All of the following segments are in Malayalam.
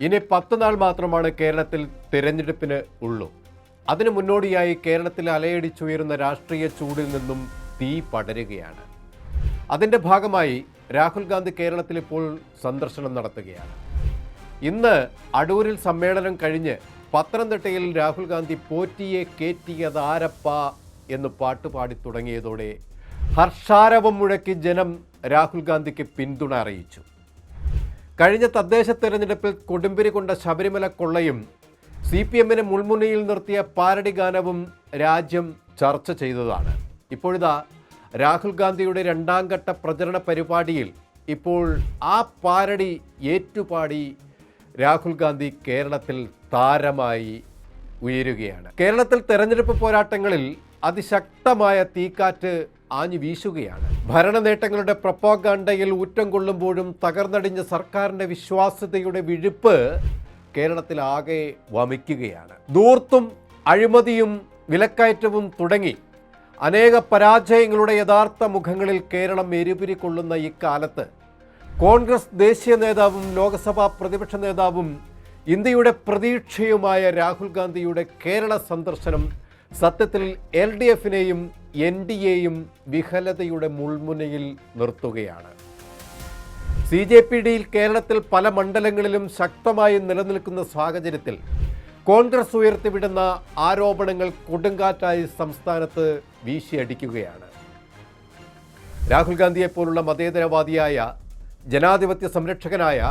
ഇനി 10 നാൾ മാത്രമാണ് കേരളത്തിൽ തിരഞ്ഞെടുപ്പിന് ഉള്ളൂ. അതിനു മുന്നോടിയായി കേരളത്തിൽ അലയടിച്ചുയരുന്ന രാഷ്ട്രീയ ചൂടിൽ നിന്നും തീ പടരുകയാണ്. അതിൻ്റെ ഭാഗമായി രാഹുൽ ഗാന്ധി കേരളത്തിൽ ഇപ്പോൾ സന്ദർശനം നടത്തുകയാണ്. ഇന്ന് അടൂരിൽ സമ്മേളനം കഴിഞ്ഞ് പത്തനംതിട്ടയിൽ രാഹുൽ ഗാന്ധി പോറ്റിയെ കേറ്റിയതാരപ്പ എന്ന് പാട്ടുപാടി തുടങ്ങിയതോടെ ഹർഷാരവം മുഴക്കി ജനം രാഹുൽ ഗാന്ധിക്ക് പിന്തുണ അറിയിച്ചു. കഴിഞ്ഞ തദ്ദേശ തെരഞ്ഞെടുപ്പിൽ കൊടുമ്പിരി കൊണ്ട ശബരിമല കൊള്ളയും CPM-നെ മുൾമുനയിൽ നിർത്തിയ പാരഡി ഗാനവും രാജ്യം ചർച്ച ചെയ്തതാണ്. ഇപ്പോഴിതാ രാഹുൽ ഗാന്ധിയുടെ 2ാം ഘട്ട പ്രചരണ പരിപാടിയിൽ ഇപ്പോൾ ആ പാരഡി ഏറ്റുപാടി രാഹുൽ ഗാന്ധി കേരളത്തിൽ താരമായി ഉയരുകയാണ്. കേരളത്തിൽ തെരഞ്ഞെടുപ്പ് പോരാട്ടങ്ങളിൽ അതിശക്തമായ തീക്കാറ്റ് ആഞ്ഞു വീശുകയാണ്. ഭരണ നേട്ടങ്ങളുടെ പ്രൊപ്പഗാണ്ടയിൽ ഊറ്റം കൊള്ളുമ്പോഴും തകർന്നടിഞ്ഞ സർക്കാരിൻ്റെ വിശ്വാസ്യതയുടെ വിഴുപ്പ് കേരളത്തിലാകെ വമിക്കുകയാണ്. ധൂർത്തും അഴിമതിയും വിലക്കയറ്റവും തുടങ്ങി അനേക പരാജയങ്ങളുടെ യഥാർത്ഥ മുഖങ്ങളിൽ കേരളം എരിപിരി കൊള്ളുന്ന ഇക്കാലത്ത് കോൺഗ്രസ് ദേശീയ നേതാവും ലോക്സഭാ പ്രതിപക്ഷ നേതാവും ഇന്ത്യയുടെ പ്രതീക്ഷയുമായ രാഹുൽ ഗാന്ധിയുടെ കേരള സന്ദർശനം സത്യത്തിൽ LDF-നെയും NDA-യും വിഹലതയുടെ മുൾമുനയിൽ നിർത്തുകയാണ്. CJPD-യിൽ കേരളത്തിൽ പല മണ്ഡലങ്ങളിലും ശക്തമായി നിലനിൽക്കുന്ന സാഹചര്യത്തിൽ കോൺഗ്രസ് ഉയർത്തിവിടുന്ന ആരോപണങ്ങൾ കൊടുങ്കാറ്റായി സംസ്ഥാനത്ത് വീശിയടിക്കുകയാണ്. രാഹുൽ ഗാന്ധിയെപ്പോലുള്ള മതേതരവാദിയായ ജനാധിപത്യ സംരക്ഷകനായ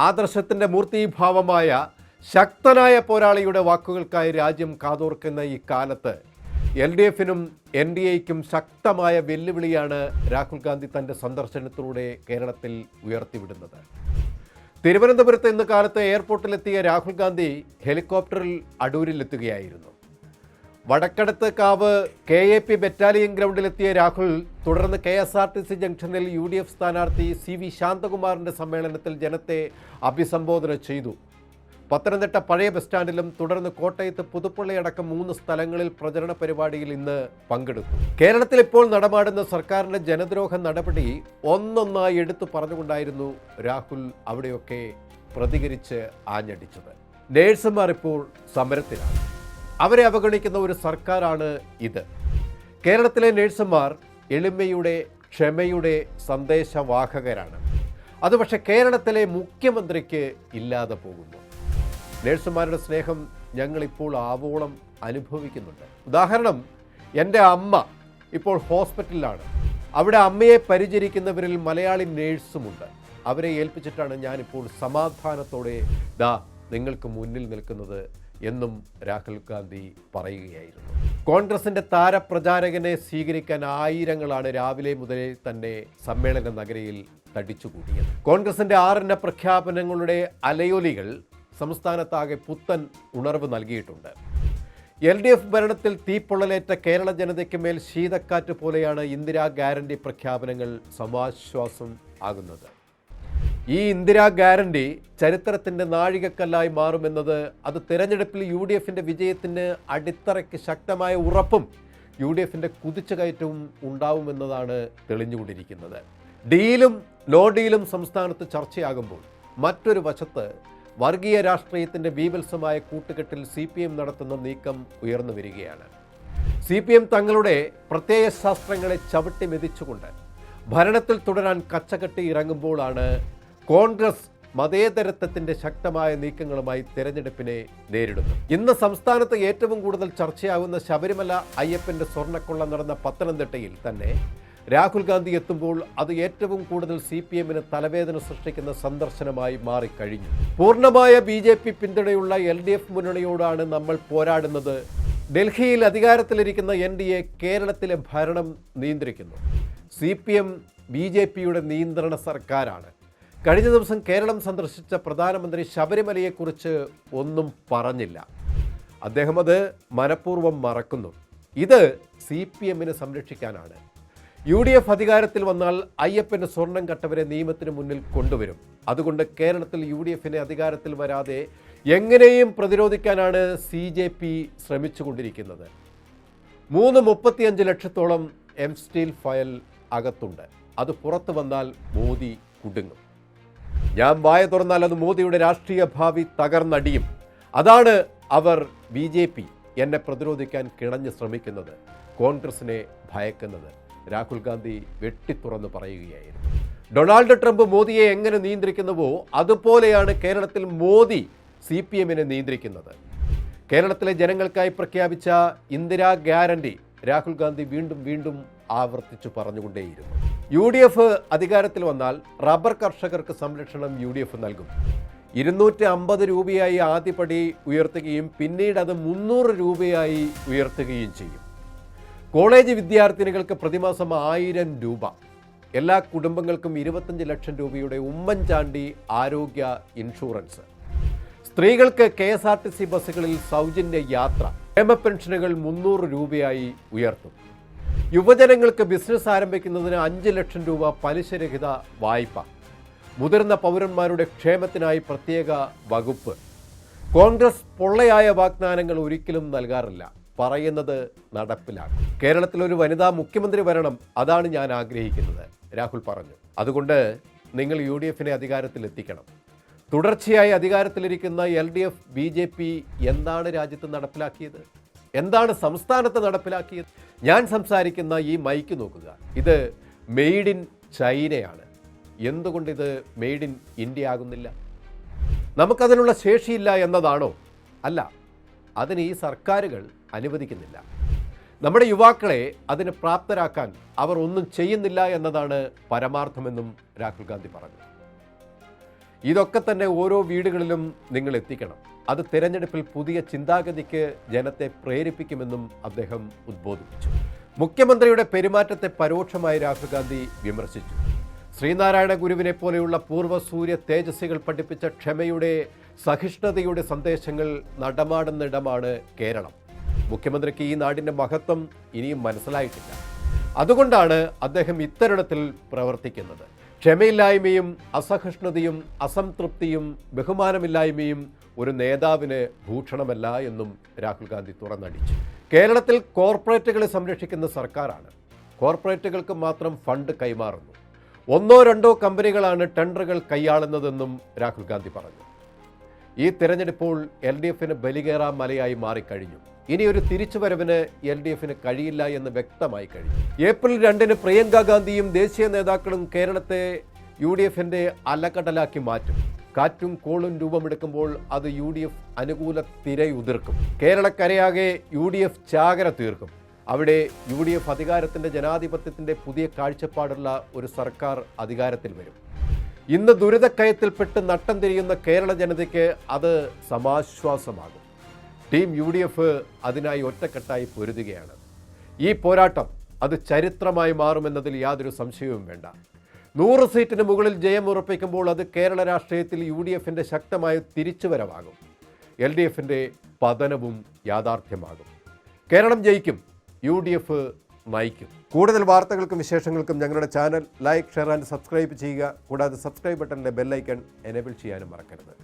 ആദർശത്തിൻ്റെ മൂർത്തീഭാവമായ ശക്തനായ പോരാളിയുടെ വാക്കുകൾക്കായി രാജ്യം കാതോർക്കുന്ന ഈ കാലത്ത് LDF-നും NDA-യ്ക്കും ശക്തമായ വെല്ലുവിളിയാണ് രാഹുൽ ഗാന്ധി തൻ്റെ സന്ദർശനത്തിലൂടെ കേരളത്തിൽ ഉയർത്തിവിടുന്നത്. തിരുവനന്തപുരത്ത് ഇന്ന് കാലത്ത് എയർപോർട്ടിലെത്തിയ രാഹുൽ ഗാന്ധി ഹെലികോപ്റ്ററിൽ അടൂരിലെത്തുകയായിരുന്നു. വടക്കടത്ത് കാവ് KAP ബറ്റാലിയൻ ഗ്രൗണ്ടിലെത്തിയ രാഹുൽ തുടർന്ന് KSRTC ജംഗ്ഷനിൽ UDF സ്ഥാനാർത്ഥി CV ശാന്തകുമാറിൻ്റെ സമ്മേളനത്തിൽ ജനത്തെ അഭിസംബോധന ചെയ്തു. പത്തനംതിട്ട പഴയ ബസ് സ്റ്റാൻഡിലും തുടർന്ന് കോട്ടയത്ത് പുതുപ്പള്ളിയടക്കം 3 സ്ഥലങ്ങളിൽ പ്രചരണ പരിപാടിയിൽ ഇന്ന് പങ്കെടുത്തു. കേരളത്തിൽ ഇപ്പോൾ നടമാടുന്ന സർക്കാരിൻ്റെ ജനദ്രോഹ നടപടി ഒന്നൊന്നായി എടുത്തു പറഞ്ഞുകൊണ്ടായിരുന്നു രാഹുൽ അവിടെയൊക്കെ പ്രതികരിച്ച് ആഞ്ഞടിച്ചത്. നേഴ്സുമാർ ഇപ്പോൾ സമരത്തിലാണ്. അവരെ അവഗണിക്കുന്ന ഒരു സർക്കാരാണ് ഇത്. കേരളത്തിലെ നേഴ്സുമാർ എളിമയുടെ ക്ഷമയുടെ സന്ദേശവാഹകരാണ്. അത് പക്ഷേ കേരളത്തിലെ മുഖ്യമന്ത്രിക്ക് ഇല്ലാതെ പോകുന്നു. നേഴ്സുമാരുടെ സ്നേഹം ഞങ്ങളിപ്പോൾ ആവോളം അനുഭവിക്കുന്നുണ്ട്. ഉദാഹരണം, എൻ്റെ അമ്മ ഇപ്പോൾ ഹോസ്പിറ്റലിലാണ്. അവിടെ അമ്മയെ പരിചരിക്കുന്നവരിൽ മലയാളി നേഴ്സുമുണ്ട്. അവരെ ഏൽപ്പിച്ചിട്ടാണ് ഞാനിപ്പോൾ സമാധാനത്തോടെ നിങ്ങൾക്ക് മുന്നിൽ നിൽക്കുന്നത് എന്നും രാഹുൽ ഗാന്ധി പറയുകയായിരുന്നു. കോൺഗ്രസിൻ്റെ താരപ്രചാരകനെ സ്വീകരിക്കാൻ ആയിരങ്ങളാണ് രാവിലെ മുതലേ തന്നെ സമ്മേളന നഗരിയിൽ തടിച്ചുകൂടിയത്. കോൺഗ്രസിൻ്റെ 6 പ്രഖ്യാപനങ്ങളുടെ അലയൊലികൾ സംസ്ഥാനത്താകെ പുത്തൻ ഉണർവ് നൽകിയിട്ടുണ്ട്. LDF ഭരണത്തിൽ തീപ്പൊള്ളലേറ്റ കേരള ജനതയ്ക്ക് മേൽ ശീതക്കാറ്റ് പോലെയാണ് ഇന്ദിരാ ഗ്യാരണ്ടി പ്രഖ്യാപനങ്ങൾ സമാശ്വാസം ആകുന്നത്. ഈ ഇന്ദിരാ ഗ്യാരണ്ടി ചരിത്രത്തിൻ്റെ നാഴികക്കല്ലായി മാറുമെന്നത് അത് തിരഞ്ഞെടുപ്പിൽ UDF-ൻ്റെ വിജയത്തിന് അടിത്തറയ്ക്ക് ശക്തമായ ഉറപ്പും UDF-ൻ്റെ കുതിച്ചുകയറ്റവും ഉണ്ടാവുമെന്നതാണ് തെളിഞ്ഞുകൊണ്ടിരിക്കുന്നത്. ഡീലും നോ ഡീലും സംസ്ഥാനത്ത് ചർച്ചയാകുമ്പോൾ മറ്റൊരു വശത്ത് വർഗീയ രാഷ്ട്രീയത്തിൻ്റെ ബീഭത്സമായ കൂട്ടുകെട്ടിൽ CPM നടത്തുന്ന നീക്കം ഉയർന്നു വരികയാണ്. CPM തങ്ങളുടെ പ്രത്യയശാസ്ത്രങ്ങളെ ചവിട്ടി മെതിച്ചുകൊണ്ട് ഭരണത്തിൽ തുടരാൻ കച്ചകെട്ടി ഇറങ്ങുമ്പോഴാണ് കോൺഗ്രസ് മതേതരത്വത്തിൻ്റെ ശക്തമായ നീക്കങ്ങളുമായി തെരഞ്ഞെടുപ്പിനെ നേരിടുന്നത്. ഇന്ന് സംസ്ഥാനത്ത് ഏറ്റവും കൂടുതൽ ചർച്ചയാകുന്ന ശബരിമല അയ്യപ്പൻ്റെ സ്വർണ്ണക്കൊള്ള നടന്ന പത്തനംതിട്ടയിൽ തന്നെ രാഹുൽ ഗാന്ധി എത്തുമ്പോൾ അത് ഏറ്റവും കൂടുതൽ CPM-ന് തലവേദന സൃഷ്ടിക്കുന്ന സന്ദർശനമായി മാറിക്കഴിഞ്ഞു. പൂർണ്ണമായ BJP പിന്തുണയുള്ള LDF മുന്നണിയോടാണ് നമ്മൾ പോരാടുന്നത്. ഡൽഹിയിൽ അധികാരത്തിലിരിക്കുന്ന NDA കേരളത്തിലെ ഭരണം നിയന്ത്രിക്കുന്നു. CPM BJP-യുടെ നിയന്ത്രണ സർക്കാരാണ്. കഴിഞ്ഞ ദിവസം കേരളം സന്ദർശിച്ച പ്രധാനമന്ത്രി ശബരിമലയെക്കുറിച്ച് ഒന്നും പറഞ്ഞില്ല. അദ്ദേഹം അത് മനഃപൂർവ്വം മറക്കുന്നു. ഇത് CPM-നെ സംരക്ഷിക്കാനാണ്. UDF അധികാരത്തിൽ വന്നാൽ അയ്യപ്പന് സ്വർണം കട്ടവരെ നിയമത്തിന് മുന്നിൽ കൊണ്ടുവരും. അതുകൊണ്ട് കേരളത്തിൽ UDF-നെ അധികാരത്തിൽ വരാതെ എങ്ങനെയും പ്രതിരോധിക്കാനാണ് CJP ശ്രമിച്ചുകൊണ്ടിരിക്കുന്നത്. 35 ലക്ഷത്തോളം M-Steel ഫയൽ അകത്തുണ്ട്. അത് പുറത്തു വന്നാൽ മോദി കുടുങ്ങും. ഞാൻ വായ തുറന്നാൽ അത് മോദിയുടെ രാഷ്ട്രീയ ഭാവി തകർന്നടിയും. അതാണ് അവർ BJP എന്നെ പ്രതിരോധിക്കാൻ കിണഞ്ഞ് ശ്രമിക്കുന്നത്, കോൺഗ്രസിനെ ഭയക്കുന്നത്. രാഹുൽ ഗാന്ധി വെട്ടിത്തുറന്ന് പറയുകയായിരുന്നു. ഡൊണാൾഡ് ട്രംപ് മോദിയെ എങ്ങനെ നിയന്ത്രിക്കുന്നുവോ അതുപോലെയാണ് കേരളത്തിൽ മോദി CPM-നെ നിയന്ത്രിക്കുന്നത്. കേരളത്തിലെ ജനങ്ങൾക്കായി പ്രഖ്യാപിച്ച ഇന്ദിരാ ഗ്യാരണ്ടി രാഹുൽ ഗാന്ധി വീണ്ടും വീണ്ടും ആവർത്തിച്ചു പറഞ്ഞുകൊണ്ടേയിരുന്നു. UDF അധികാരത്തിൽ വന്നാൽ റബ്ബർ കർഷകർക്ക് സംരക്ഷണം UDF നൽകും. 250 രൂപയായി ആദ്യപടി ഉയർത്തുകയും പിന്നീട് അത് 300 രൂപയായി ഉയർത്തുകയും ചെയ്യും. കോളേജ് വിദ്യാർത്ഥിനികൾക്ക് പ്രതിമാസം 1000 രൂപ. എല്ലാ കുടുംബങ്ങൾക്കും 25 ലക്ഷം രൂപയുടെ ഉമ്മൻചാണ്ടി ആരോഗ്യ ഇൻഷുറൻസ്. സ്ത്രീകൾക്ക് KSRTC ബസ്സുകളിൽ സൗജന്യ യാത്ര. ക്ഷേമ പെൻഷനുകൾ 300 രൂപയായി ഉയർത്തും. യുവജനങ്ങൾക്ക് ബിസിനസ് ആരംഭിക്കുന്നതിന് 5 ലക്ഷം രൂപ പലിശരഹിത വായ്പ. മുതിർന്ന പൗരന്മാരുടെ ക്ഷേമത്തിനായി പ്രത്യേക വകുപ്പ്. കോൺഗ്രസ് പൊള്ളയായ വാഗ്ദാനങ്ങൾ ഒരിക്കലും നൽകാറില്ല, പറയുന്നത് നടപ്പിലാക്കും. കേരളത്തിൽ ഒരു വനിതാ മുഖ്യമന്ത്രി വരണം, അതാണ് ഞാൻ ആഗ്രഹിക്കുന്നത്, രാഹുൽ പറഞ്ഞു. അതുകൊണ്ട് നിങ്ങൾ UDF-നെ അധികാരത്തിൽ എത്തിക്കണം. തുടർച്ചയായി അധികാരത്തിലിരിക്കുന്ന LDF BJP എന്താണ് രാജ്യത്ത് നടപ്പിലാക്കിയത്? എന്താണ് സംസ്ഥാനത്ത് നടപ്പിലാക്കിയത്? ഞാൻ സംസാരിക്കുന്ന ഈ മൈക്ക് നോക്കുക, ഇത് മെയ്ഡ് ഇൻ ചൈനയാണ്. എന്തുകൊണ്ട് ഇത് മെയ്ഡ് ഇൻ ഇന്ത്യ ആകുന്നില്ല? നമുക്കതിനുള്ള ശേഷിയില്ല എന്നതാണോ? അല്ല, അതിന് ഈ സർക്കാരുകൾ അനുവദിക്കുന്നില്ല. നമ്മുടെ യുവാക്കളെ അതിന് പ്രാപ്തരാക്കാൻ അവർ ഒന്നും ചെയ്യുന്നില്ല എന്നതാണ് പരമാർത്ഥമെന്നും രാഹുൽ ഗാന്ധി പറഞ്ഞു. ഇതൊക്കെ തന്നെ ഓരോ വീടുകളിലും നിങ്ങൾ എത്തിക്കണം. അത് തിരഞ്ഞെടുപ്പിൽ പുതിയ ചിന്താഗതിക്ക് ജനത്തെ പ്രേരിപ്പിക്കുമെന്നും അദ്ദേഹം ഉദ്ബോധിപ്പിച്ചു. മുഖ്യമന്ത്രിയുടെ പെരുമാറ്റത്തെ പരോക്ഷമായി രാഹുൽ ഗാന്ധി വിമർശിച്ചു. ശ്രീനാരായണ ഗുരുവിനെ പോലെയുള്ള പൂർവ്വ സൂര്യ തേജസ്വികൾ പഠിപ്പിച്ച ക്ഷമയുടെ, സഹിഷ്ണുതയുടെ സന്ദേശങ്ങൾ നടമാടുന്നിടമാണ് കേരളം. മുഖ്യമന്ത്രിക്ക് ഈ നാടിൻ്റെ മഹത്വം ഇനിയും മനസ്സിലായിട്ടില്ല. അതുകൊണ്ടാണ് അദ്ദേഹം ഇത്തരുണത്തിൽ പ്രവർത്തിക്കുന്നത്. ക്ഷമയില്ലായ്മയും അസഹിഷ്ണുതയും അസംതൃപ്തിയും ബഹുമാനമില്ലായ്മയും ഒരു നേതാവിന് ഭൂഷണമല്ല എന്നും രാഹുൽ ഗാന്ധി തുറന്നടിച്ചു. കേരളത്തിൽ കോർപ്പറേറ്റുകളെ സംരക്ഷിക്കുന്ന സർക്കാരാണ്. കോർപ്പറേറ്റുകൾക്ക് മാത്രം ഫണ്ട് കൈമാറുന്നു. 1-2 കമ്പനികളാണ് ടെൻഡറുകൾ കൈയാളുന്നതെന്നും രാഹുൽ ഗാന്ധി പറഞ്ഞു. ഈ തിരഞ്ഞെടുപ്പോൾ LDF-ന് ബലികേറാ മലയായി മാറിക്കഴിഞ്ഞു. ഇനി ഒരു തിരിച്ചുവരവിന് LDF-ന് കഴിയില്ല എന്ന് വ്യക്തമായി കഴിഞ്ഞു. ഏപ്രിൽ 2-ന് പ്രിയങ്ക ഗാന്ധിയും ദേശീയ നേതാക്കളും കേരളത്തെ UDF-ന്റെ അലകടലാക്കി മാറ്റും. കാറ്റും കോളും രൂപമെടുക്കുമ്പോൾ അത് UDF അനുകൂല തിരയുതിർക്കും. കേരളക്കരയാകെ UDF ചാകര തീർക്കും. അവിടെ UDF അധികാരത്തിൻ്റെ, ജനാധിപത്യത്തിൻ്റെ പുതിയ കാഴ്ചപ്പാടുള്ള ഒരു സർക്കാർ അധികാരത്തിൽ വരും. ഇന്ന് ദുരിതക്കയത്തിൽപ്പെട്ട് നട്ടം തിരിയുന്ന കേരള ജനതയ്ക്ക് അത് സമാശ്വാസമാകും. ടീം UDF അതിനായി ഒറ്റക്കെട്ടായി പൊരുതുകയാണ്. ഈ പോരാട്ടം അത് ചരിത്രമായി മാറുമെന്നതിൽ യാതൊരു സംശയവും വേണ്ട. 100 സീറ്റിന് മുകളിൽ ജയം ഉറപ്പിക്കുമ്പോൾ അത് കേരള രാഷ്ട്രീയത്തിൽ UDF-ന്റെ ശക്തമായ തിരിച്ചുവരവാകും. LDF-ന്റെ പതനവും യാഥാർത്ഥ്യമാകും. കേരളം ജയിക്കും, UDF നയിക്കും. കൂടുതൽ വാർത്തകൾക്കും വിശേഷങ്ങൾക്കും ഞങ്ങളുടെ channel like, share and subscribe ചെയ്യുക. കൂടാതെ സബ്സ്ക്രൈബ് ബട്ടണിലെ ബെല്ലൈക്കൺ എനേബിൾ ചെയ്യാനും മറക്കരുത്.